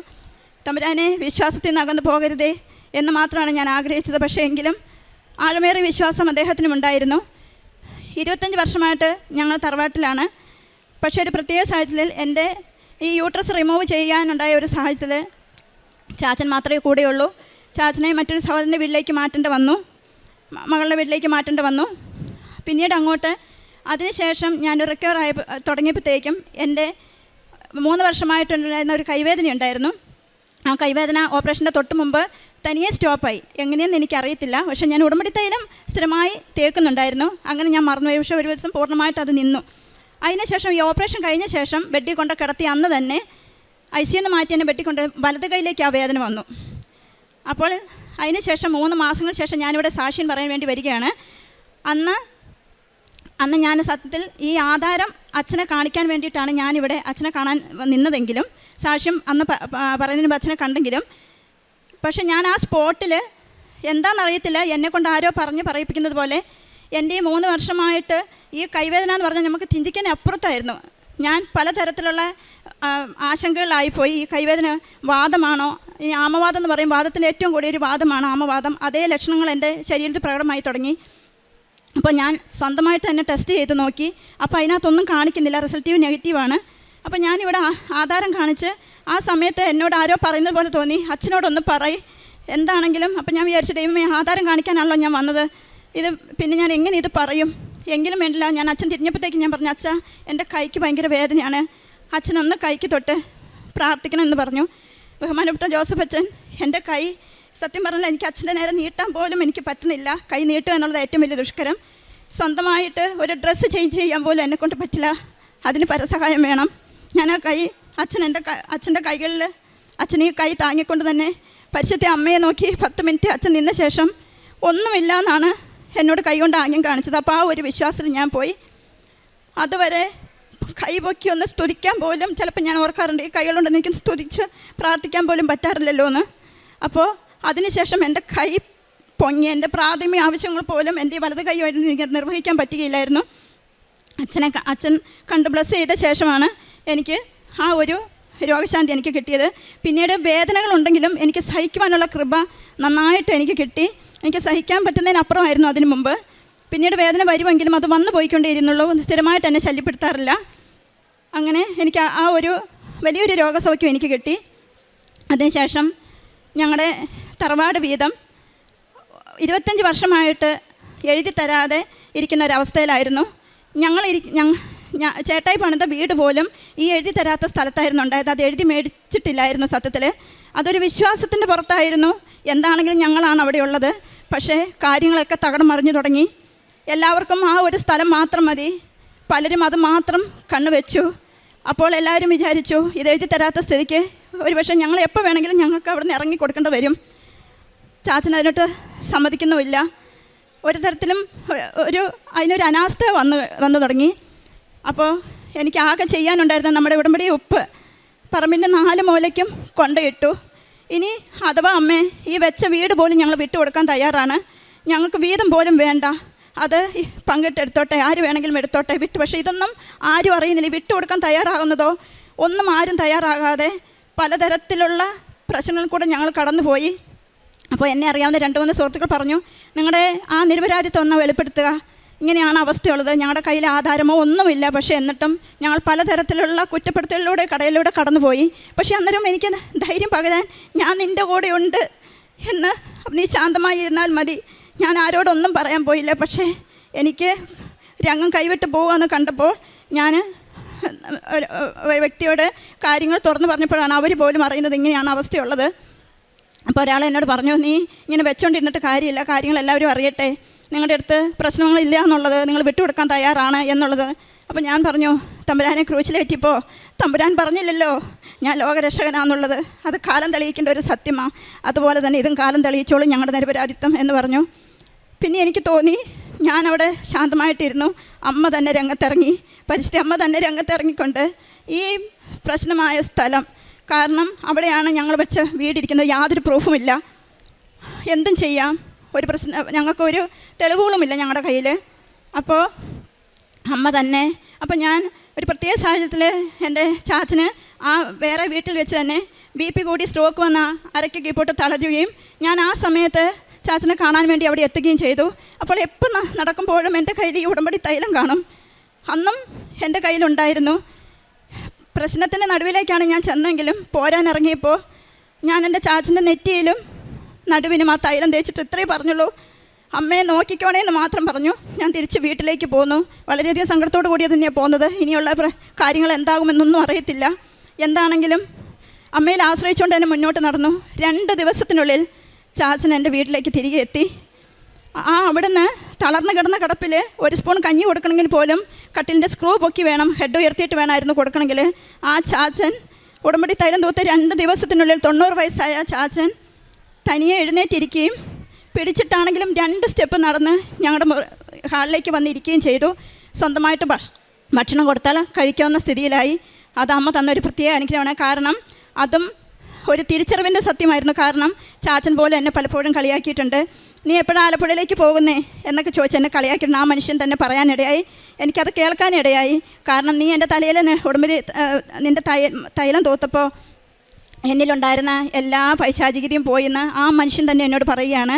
Speaker 4: തമ്പുരാനെ, വിശ്വാസത്തിൽ നിന്ന് അകന്നു പോകരുതേ എന്ന് മാത്രമാണ് ഞാൻ ആഗ്രഹിച്ചത്. പക്ഷേ എങ്കിലും ആഴമേറിയ വിശ്വാസം അദ്ദേഹത്തിനും ഉണ്ടായിരുന്നു. 25 വർഷമായിട്ട് ഞങ്ങൾ തറവാട്ടിലാണ്. പക്ഷേ ഒരു പ്രത്യേക സാഹചര്യത്തിൽ എൻ്റെ ഈ യൂട്രസ് റിമൂവ് ചെയ്യാനുണ്ടായ ഒരു സാഹചര്യത്തിൽ ചാച്ചൻ മാത്രമേ കൂടെയുള്ളൂ. ചാച്ചനെ മറ്റൊരു സഹോദരൻ്റെ വീട്ടിലേക്ക് മാറ്റേണ്ടി വന്നു, മകളുടെ വീട്ടിലേക്ക് മാറ്റേണ്ടി വന്നു. പിന്നീട് അങ്ങോട്ട് അതിനുശേഷം ഞാൻ റിക്കവർ ആയി തുടങ്ങിയപ്പോഴത്തേക്കും എൻ്റെ 3 വർഷമായിട്ടുണ്ടായിരുന്ന ഒരു കൈവേദന ഉണ്ടായിരുന്നു. ആ കൈവേദന ഓപ്പറേഷൻ്റെ തൊട്ട് മുമ്പ് തനിയെ സ്റ്റോപ്പായി. എങ്ങനെയെന്ന് എനിക്കറിയത്തില്ല. പക്ഷേ ഞാൻ ഉടമ്പടി തൈലം സ്ഥിരമായി തേക്കുന്നുണ്ടായിരുന്നു. അങ്ങനെ ഞാൻ മറന്നുപോയി. പക്ഷേ ഒരു ദിവസം പൂർണ്ണമായിട്ട് അത് നിന്നു. അതിനുശേഷം ഈ ഓപ്പറേഷൻ കഴിഞ്ഞ ശേഷം ബെഡിൽ കൊണ്ട് കിടത്തി അന്ന് തന്നെ ICU മാറ്റി എന്നെ ബെഡിൽ കൊണ്ട് വലത് കൈയിലേക്ക് ആ വേദന വന്നു. അപ്പോൾ അതിനുശേഷം 3 മാസങ്ങൾക്ക് ശേഷം ഞാനിവിടെ സാക്ഷ്യം പറയാൻ വേണ്ടി വരികയാണ്. അന്ന് ഞാൻ സത്യത്തിൽ ഈ ആധാരം അച്ഛനെ കാണിക്കാൻ വേണ്ടിയിട്ടാണ് ഞാനിവിടെ അച്ഛനെ കാണാൻ നിന്നതെങ്കിലും സാക്ഷ്യം അന്ന് പറയുന്നതിന് അച്ഛനെ കണ്ടെങ്കിലും, പക്ഷെ ഞാൻ ആ സ്പോട്ടിൽ എന്താണെന്നറിയത്തില്ല, എന്നെക്കൊണ്ട് ആരോ പറയിപ്പിക്കുന്നത് പോലെ എൻ്റെ ഈ 3 വർഷമായിട്ട് ഈ കൈവേദന എന്ന് പറഞ്ഞാൽ നമുക്ക് ചിന്തിക്കാൻ അപ്പുറത്തായിരുന്നു. ഞാൻ പലതരത്തിലുള്ള ആശങ്കകളിലായിപ്പോയി. ഈ കൈവേദന വാദമാണോ, ഈ ആമവാദം എന്ന് പറയും, വാദത്തിൽ ഏറ്റവും കൂടിയൊരു വാദമാണ് ആമവാദം. അതേ ലക്ഷണങ്ങൾ എൻ്റെ ശരീരത്തിൽ പ്രകടമായി തുടങ്ങി. അപ്പോൾ ഞാൻ സ്വന്തമായിട്ട് തന്നെ ടെസ്റ്റ് ചെയ്ത് നോക്കി. അപ്പോൾ അതിനകത്തൊന്നും കാണിക്കുന്നില്ല, റിസൾട്ടീവ് നെഗറ്റീവാണ്. അപ്പോൾ ഞാനിവിടെ ആധാരം കാണിച്ച് ആ സമയത്ത് എന്നോട് ആരോ പറയുന്നത് പോലെ തോന്നി, അച്ഛനോടൊന്ന് പറയും എന്താണെങ്കിലും. അപ്പോൾ ഞാൻ വിചാരിച്ചു, ദൈവമേ, ആധാരം കാണിക്കാനാണല്ലോ ഞാൻ വന്നത്, ഇത് പിന്നെ ഞാൻ എങ്ങനെ ഇത് പറയും? എങ്കിലും വേണ്ടില്ല, ഞാൻ അച്ഛൻ തിരിഞ്ഞപ്പോഴത്തേക്ക് ഞാൻ പറഞ്ഞു, അച്ഛാ, എൻ്റെ കൈക്ക് ഭയങ്കര വേദനയാണ്, അച്ഛനൊന്ന് കൈക്ക് തൊട്ട് പ്രാർത്ഥിക്കണം എന്ന് പറഞ്ഞു. ബഹുമാനപ്പെട്ട ജോസഫ് അച്ഛൻ എൻ്റെ കൈ സത്യം പറഞ്ഞാൽ എനിക്ക് അച്ഛൻ്റെ നേരെ നീട്ടാൻ പോലും എനിക്ക് പറ്റുന്നില്ല. കൈ നീട്ടുക എന്നുള്ളത് ഏറ്റവും വലിയ ദുഷ്കരം. സ്വന്തമായിട്ട് ഒരു ഡ്രസ്സ് ചേഞ്ച് ചെയ്യാൻ പോലും എന്നെക്കൊണ്ട് പറ്റില്ല, അതിന് പരസഹായം വേണം. ഞാൻ ആ കൈ അച്ഛൻ്റെ കൈകളിൽ അച്ഛൻ ഈ കൈ താങ്ങിക്കൊണ്ട് തന്നെ പരിശുദ്ധ അമ്മയെ നോക്കി 10 മിനിറ്റ് അച്ഛൻ നിന്ന ശേഷം ഒന്നുമില്ല എന്നാണ് എന്നോട് കൈ കൊണ്ട് ആംഗ്യം കാണിച്ചത്. അപ്പോൾ ആ ഒരു വിശ്വാസത്തിൽ ഞാൻ പോയി. അതുവരെ കൈ പൊക്കി ഒന്ന് സ്തുതിക്കാൻ പോലും ചിലപ്പോൾ ഞാൻ ഓർക്കാറുണ്ട്, ഈ കൈകളുണ്ട് എനിക്ക് സ്തുതിച്ച് പ്രാർത്ഥിക്കാൻ പോലും പറ്റാറില്ലല്ലോ എന്ന്. അപ്പോൾ അതിനുശേഷം എൻ്റെ കൈ പൊങ്ങി, എൻ്റെ പ്രാഥമിക ആവശ്യങ്ങൾ പോലും എൻ്റെ വലത് കൈയായിട്ട് എനിക്ക് നിർവഹിക്കാൻ പറ്റുകയില്ലായിരുന്നു. അച്ഛൻ കണ്ട് ബ്ലസ് ചെയ്ത ശേഷമാണ് എനിക്ക് ആ ഒരു രോഗശാന്തി എനിക്ക് കിട്ടിയത്. പിന്നീട് വേദനകളുണ്ടെങ്കിലും എനിക്ക് സഹിക്കുവാനുള്ള കൃപ നന്നായിട്ട് എനിക്ക് കിട്ടി. എനിക്ക് സഹിക്കാൻ പറ്റുന്നതിനപ്പുറമായിരുന്നു അതിന് മുമ്പ്. പിന്നീട് വേദന വരുമെങ്കിലും അത് വന്നു പോയിക്കൊണ്ടേയിരുന്നുള്ളൂ, സ്ഥിരമായിട്ട് എന്നെ ശല്യപ്പെടുത്താറില്ല. അങ്ങനെ എനിക്ക് ആ ഒരു വലിയൊരു രോഗസൗഖ്യം എനിക്ക് കിട്ടി. അതിനുശേഷം ഞങ്ങളുടെ തറവാട് വീതം 25 വർഷമായിട്ട് എഴുതി തരാതെ ഇരിക്കുന്ന ഒരവസ്ഥയിലായിരുന്നു. ചേട്ടായി പണിത വീട് പോലും ഈ എഴുതി തരാത്ത സ്ഥലത്തായിരുന്നു ഉണ്ടായത്. അത് എഴുതി മേടിച്ചിട്ടില്ലായിരുന്നു സത്യത്തിൽ. അതൊരു വിശ്വാസത്തിൻ്റെ പുറത്തായിരുന്നു. എന്താണെങ്കിലും ഞങ്ങളാണ് അവിടെ ഉള്ളത്. പക്ഷേ കാര്യങ്ങളൊക്കെ തകടം മറിഞ്ഞു തുടങ്ങി. എല്ലാവർക്കും ആ ഒരു സ്ഥലം മാത്രം മതി. പലരും അത് മാത്രം കണ്ണുവെച്ചു. അപ്പോൾ എല്ലാവരും വിചാരിച്ചു, ഇത് എഴുതി തരാത്ത സ്ഥിതിക്ക് ഒരുപക്ഷെ ഞങ്ങൾ എപ്പോൾ വേണമെങ്കിലും ഞങ്ങൾക്ക് അവിടെ നിന്ന് ഇറങ്ങി കൊടുക്കേണ്ടി വരും. ചാച്ചൻ അതിനോട്ട് സമ്മതിക്കുന്നുമില്ല. ഒരു തരത്തിലും അതിനൊരു അനാസ്ഥ വന്നു തുടങ്ങി. അപ്പോൾ എനിക്ക് ആകെ ചെയ്യാനുണ്ടായിരുന്ന നമ്മുടെ ഉടമ്പടി ഉപ്പ് പറമ്പിൻ്റെ 4 മൂലയ്ക്കും കൊണ്ടയിട്ടു. ഇനി അഥവാ അമ്മേ, ഈ വെച്ച വീട് പോലും ഞങ്ങൾ വിട്ടുകൊടുക്കാൻ തയ്യാറാണ്, ഞങ്ങൾക്ക് വീതം പോലും വേണ്ട, അത് പങ്കിട്ടെടുത്തോട്ടെ, ആര് വേണമെങ്കിലും എടുത്തോട്ടെ വിട്ടു. പക്ഷേ ഇതൊന്നും ആരും അറിയുന്നില്ല. വിട്ടുകൊടുക്കാൻ തയ്യാറാകുന്നതോ ഒന്നും ആരും തയ്യാറാകാതെ പലതരത്തിലുള്ള പ്രശ്നങ്ങളിൽ കൂടെ ഞങ്ങൾ കടന്നുപോയി. അപ്പോൾ എന്നെ അറിയാവുന്ന 2-3 സുഹൃത്തുക്കൾ പറഞ്ഞു, നിങ്ങളുടെ ആ നിരപരാധിത്വം ഒന്ന് വെളിപ്പെടുത്തുക, ഇങ്ങനെയാണ് അവസ്ഥയുള്ളത്, ഞങ്ങളുടെ കയ്യിൽ ആധാരമോ ഒന്നുമില്ല. പക്ഷേ എന്നിട്ടും ഞങ്ങൾ പലതരത്തിലുള്ള കുറ്റപ്പെടുത്തലിലൂടെ കടയിലൂടെ കടന്നുപോയി. പക്ഷേ അന്നേരം എനിക്ക് ധൈര്യം പകരാൻ, ഞാൻ നിൻ്റെ കൂടെ ഉണ്ട് എന്ന്, നീ ശാന്തമായി ഇരുന്നാൽ മതി, ഞാൻ ആരോടൊന്നും പറയാൻ പോയില്ല. പക്ഷേ എനിക്ക് രംഗം കൈവിട്ട് പോകുമെന്ന് കണ്ടപ്പോൾ ഞാൻ ഒരു വ്യക്തിയോട് കാര്യങ്ങൾ തുറന്നു പറഞ്ഞപ്പോഴാണ് അവർ പോലും അറിയുന്നത് ഇങ്ങനെയാണ് അവസ്ഥയുള്ളത്. അപ്പോൾ ഒരാൾ എന്നോട് പറഞ്ഞു, നീ ഇങ്ങനെ വെച്ചുകൊണ്ടിരുന്നിട്ട് കാര്യമില്ല, കാര്യങ്ങൾ എല്ലാവരും അറിയട്ടെ, നിങ്ങളുടെ അടുത്ത് പ്രശ്നങ്ങളില്ല എന്നുള്ളത്, നിങ്ങൾ വിട്ടുകൊടുക്കാൻ തയ്യാറാണ് എന്നുള്ളത്. അപ്പോൾ ഞാൻ പറഞ്ഞു, തമ്പുരാനെ ക്രൂശിലേറ്റിപ്പോൾ തമ്പുരാൻ പറഞ്ഞില്ലല്ലോ ഞാൻ ലോകരക്ഷകനാണെന്നുള്ളത്, അത് കാലം തെളിയിക്കേണ്ട ഒരു സത്യമാണ്, അതുപോലെ തന്നെ ഇതും കാലം തെളിയിച്ചോളും ഞങ്ങളുടെ നിരപരാധിത്വം എന്ന് പറഞ്ഞു. പിന്നെ എനിക്ക് തോന്നി, ഞാനവിടെ ശാന്തമായിട്ടിരുന്നു. അമ്മ തന്നെ രംഗത്തിറങ്ങി, പരിശുദ്ധ അമ്മ തന്നെ രംഗത്തിറങ്ങിക്കൊണ്ട് ഈ പ്രശ്നമായ സ്ഥലം, കാരണം അവിടെയാണ് ഞങ്ങൾ വെച്ച വീടിരിക്കുന്നത്, യാതൊരു പ്രൂഫുമില്ല, എന്തും ചെയ്യാം, ഒരു പ്രശ്നം, ഞങ്ങൾക്കൊരു തെളിവുകളുമില്ല ഞങ്ങളുടെ കയ്യിൽ. അപ്പോൾ അമ്മ തന്നെ, അപ്പോൾ ഞാൻ ഒരു പ്രത്യേക സാഹചര്യത്തിൽ എൻ്റെ ചാച്ചന് ആ വേറെ വീട്ടിൽ വെച്ച് തന്നെ BP കൂടി സ്ട്രോക്ക് വന്ന അരയ്ക്ക് കീപ്പോട്ട് തളരുകയും ഞാൻ ആ സമയത്ത് ചാച്ചനെ കാണാൻ വേണ്ടി അവിടെ എത്തുകയും ചെയ്തു. അപ്പോൾ എപ്പോൾ നടക്കുമ്പോഴും എൻ്റെ കയ്യിൽ ഈ ഉടമ്പടി തൈലം കാണും. അന്നും എൻ്റെ കയ്യിലുണ്ടായിരുന്നു. പ്രശ്നത്തിൻ്റെ നടുവിലേക്കാണ് ഞാൻ ചെന്നെങ്കിലും പോരാനിറങ്ങിയപ്പോൾ ഞാൻ എൻ്റെ ചാച്ചൻ്റെ നെറ്റിയിലും നടുവിനും ആ തൈലം തേച്ചിട്ട് ഇത്രയേ പറഞ്ഞുള്ളൂ, അമ്മയെ നോക്കിക്കോണേ എന്ന് മാത്രം പറഞ്ഞു. ഞാൻ തിരിച്ച് വീട്ടിലേക്ക് പോന്നു. വളരെയധികം സങ്കടത്തോടു കൂടിയത് തന്നെയാണ് പോകുന്നത്. ഇനിയുള്ള കാര്യങ്ങൾ എന്താകുമെന്നൊന്നും അറിയത്തില്ല. എന്താണെങ്കിലും അമ്മയിൽ ആശ്രയിച്ചുകൊണ്ട് തന്നെ മുന്നോട്ട് നടന്നു. 2 ദിവസത്തിനുള്ളിൽ ചാച്ചൻ എൻ്റെ വീട്ടിലേക്ക് തിരികെ എത്തി. അവിടുന്ന് തളർന്ന് കിടന്ന കിടപ്പിൽ ഒരു സ്പൂൺ കഞ്ഞി കൊടുക്കണമെങ്കിൽ പോലും കട്ടിലിൻ്റെ സ്ക്രൂ പൊക്കി വേണം, ഹെഡ് ഉയർത്തിയിട്ട് വേണമായിരുന്നു കൊടുക്കണമെങ്കിൽ. ആ ചാച്ചൻ ഉടമ്പടി തൈലം തൂത്ത് 2 ദിവസത്തിനുള്ളിൽ 90 വയസ്സായ ചാച്ചൻ തനിയെ എഴുന്നേറ്റിരിക്കുകയും പിടിച്ചിട്ടാണെങ്കിലും 2 സ്റ്റെപ്പ് നടന്ന് ഞങ്ങളുടെ ഹാളിലേക്ക് വന്നിരിക്കുകയും ചെയ്തു. സ്വന്തമായിട്ട് ഭക്ഷണം കൊടുത്താൽ കഴിക്കാവുന്ന സ്ഥിതിയിലായി. അത് അമ്മ തന്നൊരു പ്രത്യേക അനുഗ്രഹമാണ്. കാരണം അതും ഒരു തിരിച്ചറിവിൻ്റെ സത്യമായിരുന്നു. കാരണം ചാച്ചൻ പോലും എന്നെ പലപ്പോഴും കളിയാക്കിയിട്ടുണ്ട്. നീ എപ്പോഴാണ് ആലപ്പുഴയിലേക്ക് പോകുന്നേ എന്നൊക്കെ ചോദിച്ച് എന്നെ കളിയാക്കിയിട്ടുണ്ട്. ആ മനുഷ്യൻ തന്നെ പറയാനിടയായി, എനിക്കത് കേൾക്കാനിടയായി. കാരണം നീ എൻ്റെ തലയിൽ ഉടമ്പടി നിൻ്റെ തൈലം തൂത്തപ്പോൾ എന്നിലുണ്ടായിരുന്ന എല്ലാ പൈശാചികതയും പോയിന്ന് ആ മനുഷ്യൻ തന്നെ എന്നോട് പറയുകയാണ്.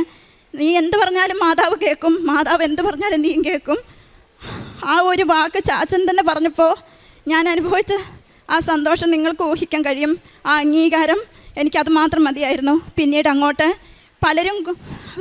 Speaker 4: നീ എന്ത് പറഞ്ഞാലും മാതാവ് കേൾക്കും, മാതാവ് എന്ത് പറഞ്ഞാലും നീയും കേൾക്കും. ആ ഒരു വാക്ക് ചാച്ചൻ തന്നെ പറഞ്ഞപ്പോൾ ഞാൻ അനുഭവിച്ച ആ സന്തോഷം നിങ്ങൾക്ക് ഊഹിക്കാൻ കഴിയും. ആ അംഗീകാരം എനിക്കത് മാത്രം മതിയായിരുന്നു. പിന്നീട് അങ്ങോട്ട് പലരും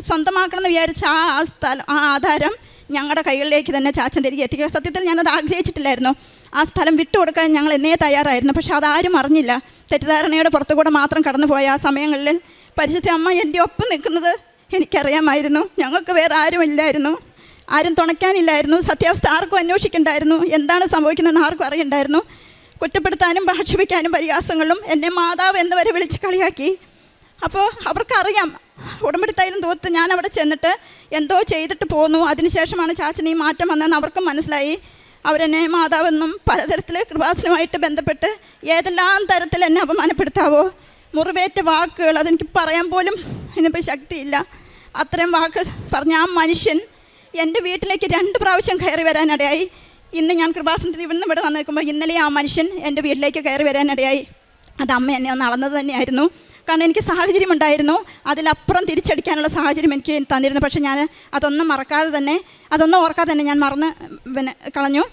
Speaker 4: സ്വന്തമാക്കണമെന്ന് വിചാരിച്ച ആ സ്ഥലം, ആ ആധാരം ഞങ്ങളുടെ കൈകളിലേക്ക് തന്നെ ചാച്ചൻ തിരികെ എത്തിക്കുക. സത്യത്തിൽ ഞാനത് ആഗ്രഹിച്ചിട്ടില്ലായിരുന്നു. ആ സ്ഥലം വിട്ടുകൊടുക്കാൻ ഞങ്ങൾ എന്നേ തയ്യാറായിരുന്നു. പക്ഷെ അതാരും അറിഞ്ഞില്ല. തെറ്റിദ്ധാരണയുടെ പുറത്തുകൂടെ മാത്രം കടന്നുപോയ ആ സമയങ്ങളിൽ പരിശുദ്ധ അമ്മ എൻ്റെ ഒപ്പം നിൽക്കുന്നത് എനിക്കറിയാമായിരുന്നു. ഞങ്ങൾക്ക് വേറെ ആരുമില്ലായിരുന്നു, ആരും തുണയ്ക്കാനില്ലായിരുന്നു. സത്യാവസ്ഥ ആർക്കും അന്വേഷിക്കണ്ടായിരുന്നു. എന്താണ് സംഭവിക്കുന്നതെന്ന് ആർക്കും അറിയണ്ടായിരുന്നു. കുറ്റപ്പെടുത്താനും ഭാഷിപ്പിക്കാനും പരിഹാസങ്ങളും എന്നെ മാതാവ് എന്ന് വരെ വിളിച്ച് കളിയാക്കി. അപ്പോൾ അവർക്കറിയാം ഉടമ്പടി തൈലം തൂത്ത് ഞാൻ അവിടെ ചെന്നിട്ട് എന്തോ ചെയ്തിട്ട് പോന്നു. അതിനുശേഷമാണ് ചാച്ചന് ഈ മാറ്റം വന്നതെന്ന് അവർക്കും മനസ്സിലായി. അവരെന്നെ മാതാവെന്നും പലതരത്തിൽ കൃപാസനവുമായിട്ട് ബന്ധപ്പെട്ട് ഏതെല്ലാം തരത്തിൽ എന്നെ അപമാനപ്പെടുത്താവോ, മുറിവേറ്റ വാക്കുകൾ, അതെനിക്ക് പറയാൻ പോലും ഇതിനിപ്പോൾ ശക്തിയില്ല. അത്രയും വാക്ക് പറഞ്ഞ ആ മനുഷ്യൻ എൻ്റെ വീട്ടിലേക്ക് 2 പ്രാവശ്യം കയറി വരാനിടയായി. ഇന്ന് ഞാൻ കൃപാസനത്തിൽ ഇവിടെ വന്ന് നിൽക്കുമ്പോൾ ഇന്നലെ ആ മനുഷ്യൻ എൻ്റെ വീട്ടിലേക്ക് കയറി വരാനിടയായി. അത് അമ്മ എന്നെ ഒന്ന് അളന്നത് തന്നെയായിരുന്നു. കാരണം എനിക്ക് സാഹചര്യം ഉണ്ടായിരുന്നു, അതിലപ്പുറം തിരിച്ചടിക്കാനുള്ള സാഹചര്യം എനിക്ക് തന്നിരുന്നു. പക്ഷേ ഞാൻ അതൊന്നും ഓർക്കാതെ തന്നെ ഞാൻ മറന്ന് കളഞ്ഞു,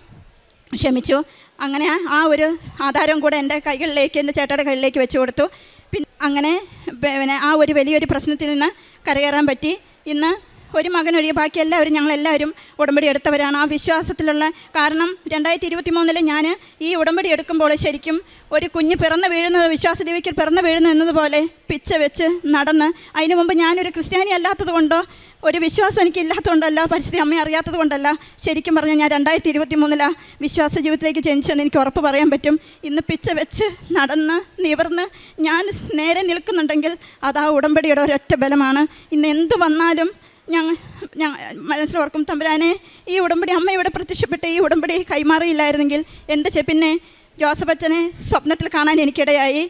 Speaker 4: ക്ഷമിച്ചു. അങ്ങനെ ആ ഒരു ആധാരം കൂടെ എൻ്റെ കൈകളിലേക്ക്, എൻ്റെ ചേട്ടയുടെ കയ്യിലേക്ക് വെച്ച് കൊടുത്തു. പിന്നെ അങ്ങനെ ആ ഒരു വലിയൊരു പ്രശ്നത്തിൽ നിന്ന് കരകയറാൻ പറ്റി. ഇന്ന് ഒരു മകനൊഴികെ ബാക്കി എല്ലാവരും ഞങ്ങളെല്ലാവരും ഉടമ്പടി എടുത്തവരാണ്. ആ വിശ്വാസത്തിലുള്ള, കാരണം 2023 ഞാൻ ഈ ഉടമ്പടി എടുക്കുമ്പോൾ ശരിക്കും ഒരു കുഞ്ഞ് പിറന്നു വീഴുന്നത്, വിശ്വാസജീവിക്കൽ പിറന്നു വീഴുന്നു എന്നതുപോലെ പിച്ച വെച്ച് നടന്ന്, അതിനു മുമ്പ് ഞാനൊരു ക്രിസ്ത്യാനി അല്ലാത്തത് കൊണ്ടോ ഒരു വിശ്വാസം എനിക്ക് ഇല്ലാത്തതുകൊണ്ടല്ല, പരിസ്ഥിതി അമ്മയെ അറിയാത്തത് കൊണ്ടല്ല, ശരിക്കും പറഞ്ഞാൽ ഞാൻ 2023 വിശ്വാസ ജീവിതത്തിലേക്ക് ജനിച്ചെന്ന് എനിക്ക് ഉറപ്പ് പറയാൻ പറ്റും. ഇന്ന് പിച്ച വെച്ച് നടന്ന് നിവർന്ന് ഞാൻ നേരെ നിൽക്കുന്നുണ്ടെങ്കിൽ അത് ആ ഉടമ്പടിയുടെ ഒരൊറ്റ ബലമാണ്. ഇന്ന് എന്ത് വന്നാലും ഞങ്ങൾ മനസ്സിലോർക്കും, തമ്പുരാനെ ഈ ഉടമ്പടി അമ്മ ഇവിടെ പ്രത്യക്ഷപ്പെട്ട് ഈ ഉടമ്പടി കൈമാറിയില്ലായിരുന്നെങ്കിൽ പിന്നെ ജോസഫ് അച്ഛനെ സ്വപ്നത്തിൽ കാണാൻ എനിക്കിടയായി.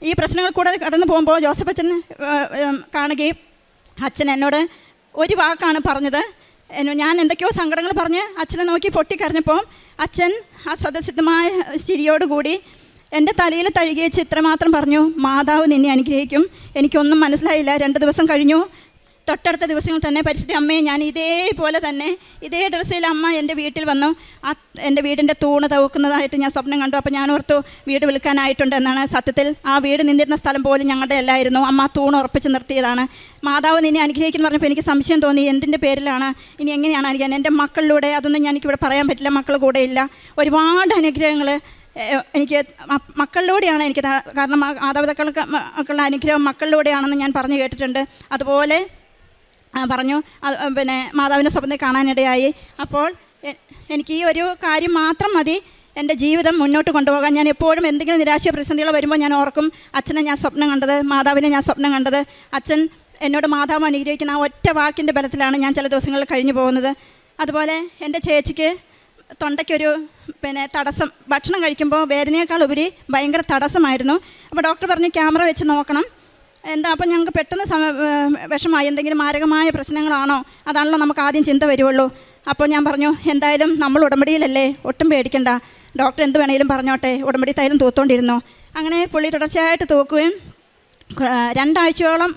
Speaker 4: ഈ പ്രശ്നങ്ങൾ കൂടെ കടന്നു പോകുമ്പോൾ ജോസഫ് അച്ഛൻ കാണുകയും അച്ഛൻ എന്നോട് ഒരു വാക്കാണ് പറഞ്ഞത്, ഞാൻ എന്തൊക്കെയോ സങ്കടങ്ങൾ പറഞ്ഞ് അച്ഛനെ നോക്കി പൊട്ടിക്കരഞ്ഞപ്പോൾ അച്ഛൻ ആ സ്വതസിദ്ധമായ ചിരിയോടുകൂടി എൻ്റെ തലയിൽ തഴുകി വെച്ച് ഇത്രമാത്രം പറഞ്ഞു, മാതാവ് നിന്നെ അനുഗ്രഹിക്കും. എനിക്കൊന്നും മനസ്സിലായില്ല. 2 ദിവസം കഴിഞ്ഞു. തൊട്ടടുത്ത ദിവസങ്ങൾ തന്നെ പരിശുദ്ധ അമ്മയെ ഞാൻ ഇതേപോലെ തന്നെ ഇതേ ഡ്രസ്സിൽ അമ്മ എൻ്റെ വീട്ടിൽ വന്നു. എൻ്റെ വീടിൻ്റെ തൂണ് തവുക്കുന്നതായിട്ട് ഞാൻ സ്വപ്നം കണ്ടു. അപ്പോൾ ഞാൻ ഓർത്തു വീട് വിൽക്കാനായിട്ടുണ്ട് എന്നാണ്. സത്യത്തിൽ ആ വീട് നിന്നിരുന്ന സ്ഥലം പോലും ഞങ്ങളുടെ അല്ലായിരുന്നു. അമ്മ തൂണ് ഉറപ്പിച്ച് നിർത്തിയതാണ്. മാതാവ് നിന്നെ അനുഗ്രഹിക്കുന്നു പറഞ്ഞപ്പോൾ എനിക്ക് സംശയം തോന്നി, എന്തിൻ്റെ പേരിലാണ്, ഇനി എങ്ങനെയാണ് അനുഗ്രഹം? എൻ്റെ മക്കളിലൂടെ അതൊന്നും എനിക്കിവിടെ പറയാൻ പറ്റില്ല, മക്കൾ കൂടെ ഇല്ല. ഒരുപാട് അനുഗ്രഹങ്ങൾ എനിക്ക് മക്കളിലൂടെയാണ് എനിക്ക്, കാരണം മാതാപിതാക്കളുടെ അനുഗ്രഹം മക്കളിലൂടെയാണെന്ന് ഞാൻ പറഞ്ഞു കേട്ടിട്ടുണ്ട്. അതുപോലെ പറഞ്ഞു പിന്നെ മാതാവിൻ്റെ സ്വപ്നത്തെ കാണാനിടയായി. അപ്പോൾ എനിക്ക് ഈ ഒരു കാര്യം മാത്രം മതി എൻ്റെ ജീവിതം മുന്നോട്ട് കൊണ്ടുപോകാൻ. ഞാൻ എപ്പോഴും എന്തെങ്കിലും നിരാശ പ്രതിസന്ധികൾ വരുമ്പോൾ ഞാൻ ഓർക്കും, അച്ഛനെ ഞാൻ സ്വപ്നം കണ്ടത്, മാതാവിനെ ഞാൻ സ്വപ്നം കണ്ടത്. അച്ഛൻ എന്നോട് മാതാവ് അനുഗ്രഹിക്കുന്ന ആ ഒറ്റ വാക്കിൻ്റെ ബലത്തിലാണ് ഞാൻ ചില ദിവസങ്ങളിൽ കഴിഞ്ഞു പോകുന്നത്. അതുപോലെ എൻ്റെ ചേച്ചിക്ക് തൊണ്ടയ്ക്കൊരു തടസ്സം, ഭക്ഷണം കഴിക്കുമ്പോൾ വേദനയേക്കാൾ ഉപരി ഭയങ്കര തടസ്സമായിരുന്നു. അപ്പോൾ ഡോക്ടർ പറഞ്ഞു ക്യാമറ വെച്ച് നോക്കണം. എന്താ, അപ്പോൾ ഞങ്ങൾക്ക് പെട്ടെന്ന് വിഷമായി, എന്തെങ്കിലും മാരകമായ പ്രശ്നങ്ങളാണോ, അതാണല്ലോ നമുക്ക് ആദ്യം ചിന്ത വരുള്ളൂ. അപ്പോൾ ഞാൻ പറഞ്ഞു, എന്തായാലും നമ്മൾ ഉടമ്പടിയിലല്ലേ, ഒട്ടും പേടിക്കണ്ട, ഡോക്ടർ എന്ത് വേണമെങ്കിലും പറഞ്ഞോട്ടെ, ഉടമ്പടി തൈലം തൂത്തോണ്ടിരുന്നോ. അങ്ങനെ പുള്ളി തുടർച്ചയായിട്ട് തൂക്കുകയും 2 ആഴ്ചയോളം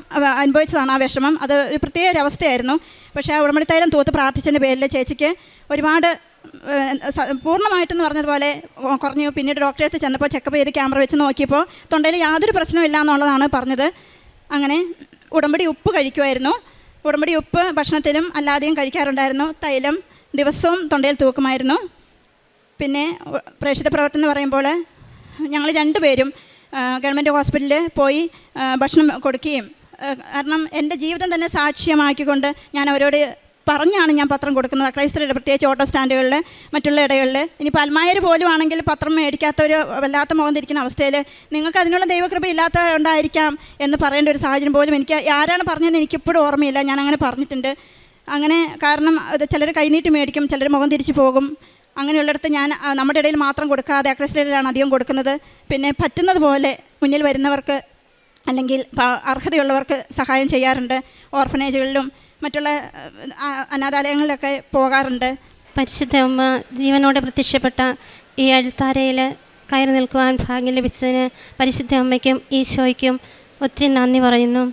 Speaker 4: അനുഭവിച്ചതാണ് ആ വിഷമം. അത് ഒരു പ്രത്യേക ഒരു അവസ്ഥയായിരുന്നു. പക്ഷേ ആ ഉടമ്പടി തൈലം തൂത്ത് പ്രാർത്ഥിച്ചതിൻ്റെ പേരിൽ ചേച്ചിക്ക് ഒരുപാട് പൂർണ്ണമായിട്ടെന്ന് പറഞ്ഞതുപോലെ കുറഞ്ഞു. പിന്നീട് ഡോക്ടറെ അടുത്ത് ചെന്നപ്പോൾ ചെക്കപ്പ് ചെയ്ത് ക്യാമറ വെച്ച് നോക്കിയപ്പോൾ തൊണ്ടയിൽ യാതൊരു പ്രശ്നവും ഇല്ല എന്നുള്ളതാണ് പറഞ്ഞത്. അങ്ങനെ ഉടമ്പടി ഉപ്പ് കഴിക്കുമായിരുന്നു. ഉടമ്പടി ഉപ്പ് ഭക്ഷണത്തിലും അല്ലാതെയും കഴിക്കാറുണ്ടായിരുന്നു. തൈലം ദിവസവും തൊണ്ടയിൽ തൂക്കുമായിരുന്നു. പിന്നെ പ്രേക്ഷിത പ്രവർത്തനം എന്ന് പറയുമ്പോൾ ഞങ്ങൾ 2 പേരും ഗവൺമെൻറ് ഹോസ്പിറ്റലിൽ പോയി ഭക്ഷണം കൊടുക്കുകയും, കാരണം എൻ്റെ ജീവിതം തന്നെ സാക്ഷ്യമാക്കിക്കൊണ്ട് ഞാൻ അവരോട് പറഞ്ഞാണ് ഞാൻ പത്രം കൊടുക്കുന്നത്. ക്രൈസ്തവരുടെ പ്രത്യേകിച്ച് ഓട്ടോ സ്റ്റാൻഡുകളിൽ, മറ്റുള്ള ഇടകളിൽ. ഇനിയിപ്പോൾ അൽമായർ പോലും ആണെങ്കിൽ പത്രം മേടിക്കാത്തൊരു വല്ലാത്ത മുഖം തിരിക്കുന്ന അവസ്ഥയിൽ നിങ്ങൾക്ക് അതിനുള്ള ദൈവകൃപ ഇല്ലാത്ത ഉണ്ടായിരിക്കാം എന്ന് പറയേണ്ട ഒരു സാഹചര്യം പോലും എനിക്ക് ആരാണ് പറഞ്ഞതെന്ന് എനിക്കിപ്പോഴും ഓർമ്മയില്ല. ഞാൻ അങ്ങനെ പറഞ്ഞിട്ടുണ്ട്. അങ്ങനെ കാരണം അത് ചിലർ കൈനീട്ടി മേടിക്കും, ചിലർ മുഖം തിരിച്ചു പോകും. അങ്ങനെയുള്ളിടത്ത് ഞാൻ നമ്മുടെ ഇടയിൽ മാത്രം കൊടുക്കാതെ ക്രൈസ്തവരിലാണ് അധികം കൊടുക്കുന്നത്. പിന്നെ പറ്റുന്നത് പോലെ മുന്നിൽ വരുന്നവർക്ക് അല്ലെങ്കിൽ അർഹതയുള്ളവർക്ക് സഹായം ചെയ്യാറുണ്ട്. ഓർഫനേജുകളിലും മറ്റുള്ള അനാഥാലയങ്ങളിലൊക്കെ പോകാറുണ്ട്.
Speaker 5: പരിശുദ്ധ അമ്മ ജീവനോടെ പ്രത്യക്ഷപ്പെട്ട ഈ അൾത്താരയിൽ കയറി നിൽക്കുവാൻ ഭാഗ്യം ലഭിച്ചതിന് പരിശുദ്ധ അമ്മയ്ക്കും ഈശോയ്ക്കും ഒത്തിരി നന്ദി പറയുന്നു.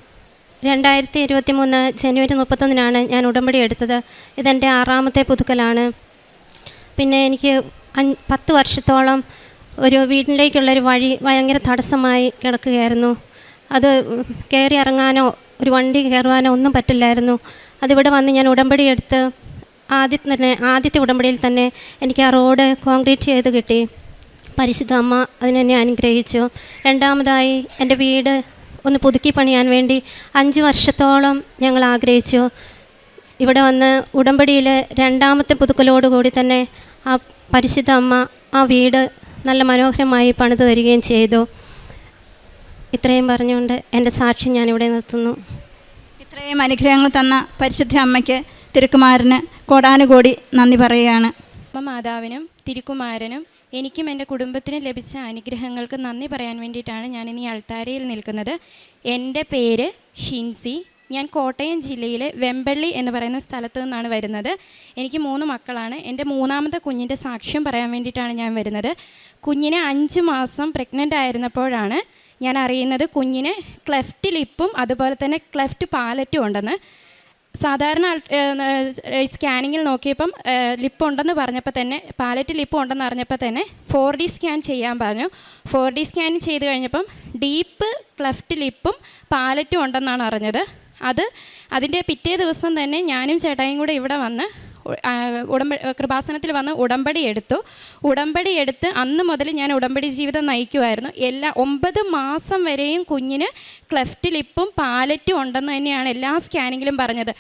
Speaker 5: 2023 ജനുവരി 31 ഞാൻ ഉടമ്പടി എടുത്തത്. ഇതെൻ്റെ 6ാമത്തെ പുതുക്കലാണ്. പിന്നെ എനിക്ക് 10 വർഷത്തോളം ഒരു വീട്ടിലേക്കുള്ളൊരു വഴി ഭയങ്കര തടസ്സമായി കിടക്കുകയായിരുന്നു. അത് കയറി ഇറങ്ങാനോ ഒരു വണ്ടി കയറുവാനോ ഒന്നും പറ്റില്ലായിരുന്നു. അതിവിടെ വന്ന് ഞാൻ ഉടമ്പടി എടുത്ത് ആദ്യത്തെ ഉടമ്പടിയിൽ തന്നെ എനിക്ക് ആ റോഡ് കോൺക്രീറ്റ് ചെയ്ത് കിട്ടി. പരിശുദ്ധ അമ്മ അതിനെന്നെ അനുഗ്രഹിച്ചു. രണ്ടാമതായി എൻ്റെ വീട് ഒന്ന് പുതുക്കി പണിയാൻ വേണ്ടി 5 വർഷത്തോളം ഞങ്ങൾ ആഗ്രഹിച്ചു. ഇവിടെ വന്ന് ഉടമ്പടിയിൽ 2ാമത്തെ പുതുക്കലോടുകൂടി തന്നെ ആ പരിശുദ്ധ അമ്മ ആ വീട് നല്ല മനോഹരമായി പണിത് തരികയും ചെയ്തു. ഇത്രയും പറഞ്ഞുകൊണ്ട് എൻ്റെ സാക്ഷി ഞാനിവിടെ നിർത്തുന്നു.
Speaker 4: ഇത്രയും അനുഗ്രഹങ്ങൾ തന്ന പരിശുദ്ധ അമ്മയ്ക്ക് തിരുക്കുമാരന് കോടാനുകോടി നന്ദി പറയുകയാണ്.
Speaker 6: അമ്മ മാതാവിനും തിരുക്കുമാരനും എനിക്കും എൻ്റെ കുടുംബത്തിനും ലഭിച്ച അനുഗ്രഹങ്ങൾക്ക് നന്ദി പറയാൻ വേണ്ടിയിട്ടാണ് ഞാനിന്ന് ഈ അൾത്താരയിൽ നിൽക്കുന്നത്. എൻ്റെ പേര് ഷിൻസി. ഞാൻ കോട്ടയം ജില്ലയിലെ വെമ്പള്ളി എന്ന് പറയുന്ന സ്ഥലത്തു നിന്നാണ് വരുന്നത്. എനിക്ക് 3 മക്കളാണ്. എൻ്റെ 3ാമത്തെ കുഞ്ഞിൻ്റെ സാക്ഷ്യം പറയാൻ വേണ്ടിയിട്ടാണ് ഞാൻ വരുന്നത്. കുഞ്ഞിനെ 5 മാസം പ്രഗ്നൻ്റ് ആയിരുന്നപ്പോഴാണ് ഞാൻ അറിയുന്നത് കുഞ്ഞിന് ക്ലെഫ്റ്റ് ലിപ്പും അതുപോലെ തന്നെ ക്ലെഫ്റ്റ് പാലറ്റും ഉണ്ടെന്ന്. സാധാരണ സ്കാനിങ്ങിൽ നോക്കിയപ്പം ലിപ്പുണ്ടെന്ന് പറഞ്ഞപ്പോൾ തന്നെ, പാലറ്റ് ലിപ്പ് ഉണ്ടെന്ന് അറിഞ്ഞപ്പോൾ തന്നെ 4D സ്കാൻ ചെയ്യാൻ പറഞ്ഞു. 4D സ്കാൻ ചെയ്ത് കഴിഞ്ഞപ്പം ഡീപ്പ് ക്ലെഫ്റ്റ് ലിപ്പും പാലറ്റും ഉണ്ടെന്നാണ് അറിഞ്ഞത്. അതിൻ്റെ പിറ്റേ ദിവസം തന്നെ ഞാനും ചേട്ടായും കൂടെ ഇവിടെ വന്ന് കൃപാസനത്തിൽ വന്ന് ഉടമ്പടി എടുത്ത് അന്ന് മുതൽ ഞാൻ ഉടമ്പടി ജീവിതം നയിക്കുമായിരുന്നു. 9 മാസം വരെയും കുഞ്ഞിന് ക്ലെഫ്റ്റ് ലിപ്പും പാലറ്റും ഉണ്ടെന്ന് തന്നെയാണ് എല്ലാ സ്കാനിങ്ങിലും പറഞ്ഞത്.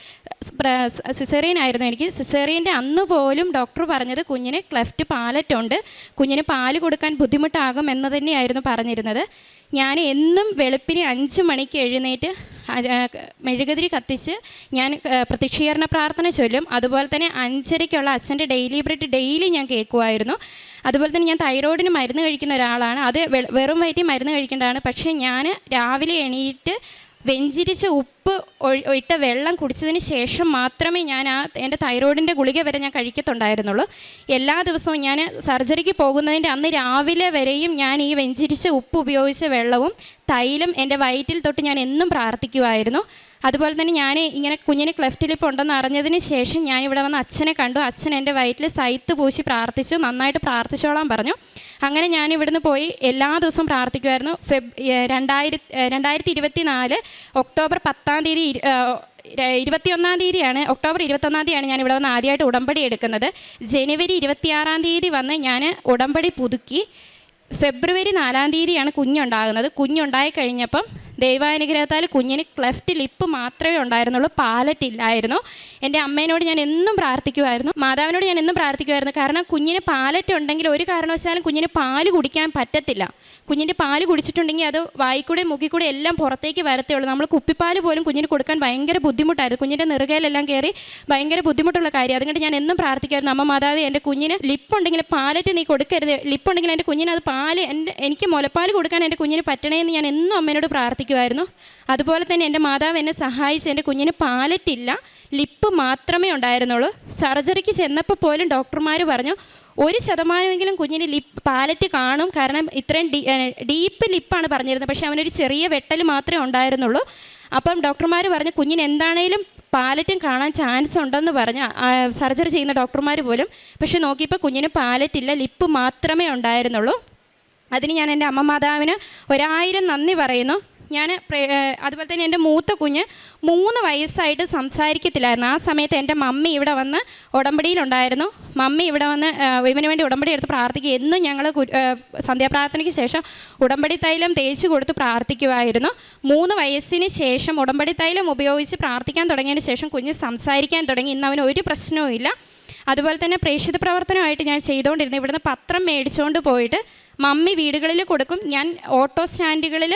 Speaker 6: സിസേറിയൻ ആയിരുന്നു എനിക്ക്. സിസേറിയൻ്റെ അന്ന് പോലും ഡോക്ടർ പറഞ്ഞത് കുഞ്ഞിന് ക്ലെഫ്റ്റ് പാലറ്റുണ്ട്, കുഞ്ഞിന് പാല് കൊടുക്കാൻ ബുദ്ധിമുട്ടാകും എന്ന് തന്നെയായിരുന്നു പറഞ്ഞിരുന്നത്. ഞാൻ എന്നും വെളുപ്പിന് 5 മണിക്ക് എഴുന്നേറ്റ് മെഴുകുതിരി കത്തിച്ച് ഞാൻ പ്രത്യക്ഷീകരണ പ്രാർത്ഥന ചൊല്ലും. അതുപോലെ തന്നെ 5:30-ക്കുള്ള അച്ഛൻ്റെ ഡെയിലി ബ്രെഡ് ഡെയിലി ഞാൻ കേൾക്കുമായിരുന്നു. അതുപോലെ തന്നെ ഞാൻ തൈറോയിഡിന് മരുന്ന് കഴിക്കുന്ന ഒരാളാണ്. അത് വെറും വയറ്റിൽ മരുന്ന് കഴിക്കേണ്ടതാണ്. പക്ഷേ ഞാൻ രാവിലെ എണീറ്റ് വെഞ്ചിരിച്ച ഉപ്പ് ഇട്ട വെള്ളം കുടിച്ചതിന് ശേഷം മാത്രമേ ഞാൻ എൻ്റെ തൈറോയിഡിൻ്റെ ഗുളിക വരെ ഞാൻ കഴിക്കത്തുണ്ടായിരുന്നുള്ളൂ. എല്ലാ ദിവസവും ഞാൻ സർജറിക്ക് പോകുന്നതിൻ്റെ അന്ന് രാവിലെ വരെയും ഞാൻ ഈ വെഞ്ചിരിച്ച ഉപ്പ് ഉപയോഗിച്ച വെള്ളവും തൈലം എൻ്റെ വയറ്റിൽ തൊട്ട് ഞാൻ എന്നും പ്രാർത്ഥിക്കുമായിരുന്നു. അതുപോലെ തന്നെ ഞാൻ ഇങ്ങനെ കുഞ്ഞിന് ക്ലെഫ്റ്റ് ലിപ്പ് ഉണ്ടെന്ന് അറിഞ്ഞതിന് ശേഷം ഞാനിവിടെ വന്ന് അച്ഛനെ കണ്ടു. അച്ഛൻ എൻ്റെ വയറ്റിൽ സൈത്ത് പൂശി പ്രാർത്ഥിച്ചു, നന്നായിട്ട് പ്രാർത്ഥിച്ചോളാൻ പറഞ്ഞു. അങ്ങനെ ഞാൻ ഇവിടുന്ന് പോയി എല്ലാ ദിവസവും പ്രാർത്ഥിക്കുമായിരുന്നു. 2024 ഒക്ടോബർ 10-ാം തീയതി 21-ാം തീയതിയാണ്, ഒക്ടോബർ 21-ാം തീയതിയാണ് ഞാൻ ഇവിടെ വന്ന് ആദ്യമായിട്ട് ഉടമ്പടി എടുക്കുന്നത്. ജനുവരി 26-ാം തീയതി വന്ന് ഞാൻ ഉടമ്പടി പുതുക്കി. ഫെബ്രുവരി 4-ാം തീയതിയാണ് കുഞ്ഞുണ്ടാകുന്നത്. കുഞ്ഞുണ്ടായി കഴിഞ്ഞപ്പം ദൈവാനുഗ്രഹത്താൽ കുഞ്ഞിന് ക്ലെഫ്റ്റ് ലിപ്പ് മാത്രമേ ഉണ്ടായിരുന്നുള്ളൂ, പാലറ്റ് ഇല്ലായിരുന്നു. എൻ്റെ അമ്മേനോട് ഞാൻ എന്നും പ്രാർത്ഥിക്കുമായിരുന്നു, മാതാവിനോട് ഞാൻ എന്നും പ്രാർത്ഥിക്കുമായിരുന്നു. കാരണം കുഞ്ഞിന് പാലറ്റ് ഉണ്ടെങ്കിൽ ഒരു കാരണവശാലും കുഞ്ഞിന് പാല് കുടിക്കാൻ പറ്റത്തില്ല. കുഞ്ഞിൻ്റെ പാല് കുടിച്ചിട്ടുണ്ടെങ്കിൽ അത് വായിക്കൂടെ മുക്കിക്കൂടെ എല്ലാം പുറത്തേക്ക് വരത്തേ ഉള്ളൂ. നമ്മൾ കുപ്പിപ്പാൽ പോലും കുഞ്ഞിന് കൊടുക്കാൻ ഭയങ്കര ബുദ്ധിമുട്ടായിരുന്നു. കുഞ്ഞിൻ്റെ നെറുകയിലെല്ലാം കയറി ഭയങ്കര ബുദ്ധിമുട്ടുള്ള കാര്യം. അതുകൊണ്ട് ഞാൻ എന്നും പ്രാർത്ഥിക്കുമായിരുന്നു, അമ്മ മാതാവ് എൻ്റെ കുഞ്ഞിന് ലിപ്പുണ്ടെങ്കിൽ പാലറ്റ് നീ കൊടുക്കരുത്, ലിപ്പുണ്ടെങ്കിൽ എൻ്റെ കുഞ്ഞിന് അത് എനിക്ക് മുലപ്പാൽ കൊടുക്കാൻ എൻ്റെ കുഞ്ഞിന് പറ്റണേന്ന് ഞാൻ എന്നും അമ്മേനോട് പ്രാർത്ഥിക്കുമായിരുന്നു. അതുപോലെ തന്നെ എൻ്റെ മാതാവ് എന്നെ സഹായിച്ച് എൻ്റെ കുഞ്ഞിന് പാലറ്റില്ല, ലിപ്പ് മാത്രമേ ഉണ്ടായിരുന്നുള്ളൂ. സർജറിക്ക് ചെന്നപ്പോൾ പോലും ഡോക്ടർമാർ പറഞ്ഞു 1% കുഞ്ഞിന് പാലറ്റ് കാണും, കാരണം ഇത്രയും ഡീപ്പ് ലിപ്പാണ് പറഞ്ഞിരുന്നത്. പക്ഷേ അവനൊരു ചെറിയ വെട്ടൽ മാത്രമേ ഉണ്ടായിരുന്നുള്ളൂ. അപ്പം ഡോക്ടർമാർ പറഞ്ഞു കുഞ്ഞിന് എന്താണേലും പാലറ്റും കാണാൻ ചാൻസ് ഉണ്ടെന്ന് പറഞ്ഞു, സർജറി ചെയ്യുന്ന ഡോക്ടർമാർ പോലും. പക്ഷേ നോക്കിയപ്പോൾ കുഞ്ഞിന് പാലറ്റില്ല, ലിപ്പ് മാത്രമേ ഉണ്ടായിരുന്നുള്ളൂ. അതിന് ഞാൻ എൻ്റെ അമ്മ മാതാവിന് 1000 നന്ദി പറയുന്നു. അതുപോലെ തന്നെ എൻ്റെ മൂത്ത കുഞ്ഞ് 3 വയസ്സായിട്ട് സംസാരിക്കത്തില്ലായിരുന്നു. ആ സമയത്ത് എൻ്റെ മമ്മി ഇവിടെ വന്ന് ഉടമ്പടിയിലുണ്ടായിരുന്നു. മമ്മി ഇവിടെ വന്ന് ഇവന് വേണ്ടി ഉടമ്പടി എടുത്ത് പ്രാർത്ഥിക്കുക. എന്നും ഞങ്ങൾ സന്ധ്യാപ്രാർത്ഥനയ്ക്ക് ശേഷം ഉടമ്പടി തൈലം തേച്ച് കൊടുത്ത് പ്രാർത്ഥിക്കുമായിരുന്നു. 3 വയസ്സിന് ശേഷം ഉടമ്പടി തൈലം ഉപയോഗിച്ച് പ്രാർത്ഥിക്കാൻ തുടങ്ങിയതിന് ശേഷം കുഞ്ഞ് സംസാരിക്കാൻ തുടങ്ങി. ഇന്ന് അവന് ഒരു പ്രശ്നവും ഇല്ല. അതുപോലെ തന്നെ പ്രേക്ഷിത പ്രവർത്തനമായിട്ട് ഞാൻ ചെയ്തുകൊണ്ടിരുന്നത് ഇവിടുന്ന് പത്രം മേടിച്ചുകൊണ്ട് പോയിട്ട് മമ്മി വീടുകളിൽ കൊടുക്കും. ഞാൻ ഓട്ടോ സ്റ്റാൻഡുകളിൽ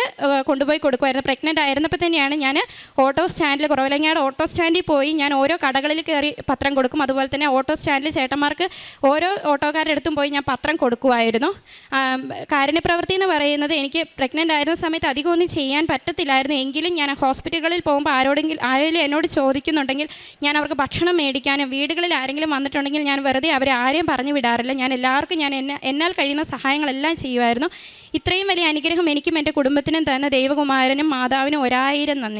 Speaker 6: കൊണ്ടുപോയി കൊടുക്കുമായിരുന്നു. പ്രഗ്നൻ്റ് ആയിരുന്നപ്പോൾ തന്നെയാണ് ഞാൻ ഓട്ടോ സ്റ്റാൻഡിൽ, കുറവലങ്ങാട് ഓട്ടോ സ്റ്റാൻഡിൽ പോയി ഞാൻ ഓരോ കടകളിൽ കയറി പത്രം കൊടുക്കും. അതുപോലെ തന്നെ ഓട്ടോ സ്റ്റാൻഡിൽ ചേട്ടന്മാർക്ക് ഓരോ ഓട്ടോക്കാരുടെ അടുത്തും പോയി ഞാൻ പത്രം കൊടുക്കുമായിരുന്നു. കാരുണ്യപ്രവൃത്തി എന്ന് പറയുന്നത് എനിക്ക് പ്രഗ്നൻ്റ് ആയിരുന്ന സമയത്ത് അധികം ഒന്നും ചെയ്യാൻ പറ്റത്തില്ലായിരുന്നു. എങ്കിലും ഞാൻ ഹോസ്പിറ്റലുകളിൽ പോകുമ്പോൾ ആരെങ്കിലും എന്നോട് ചോദിക്കുന്നുണ്ടെങ്കിൽ ഞാൻ അവർക്ക് ഭക്ഷണം മേടിക്കാനും, വീടുകളിൽ ആരെങ്കിലും വന്നിട്ടുണ്ടെങ്കിൽ ഞാൻ വെറുതെ അവരെ ആരെയും പറഞ്ഞു വിടാറില്ല. ഞാൻ എല്ലാവർക്കും എന്നാൽ കഴിയുന്ന സഹായങ്ങളെല്ലാം ചെയ്യുമായിരുന്നു. ഇത്രയും വലിയ അനുഗ്രഹം എനിക്കും എൻ്റെ കുടുംബത്തിനും തന്ന ദൈവകുമാരനും മാതാവിനും 1000 നന്ദി.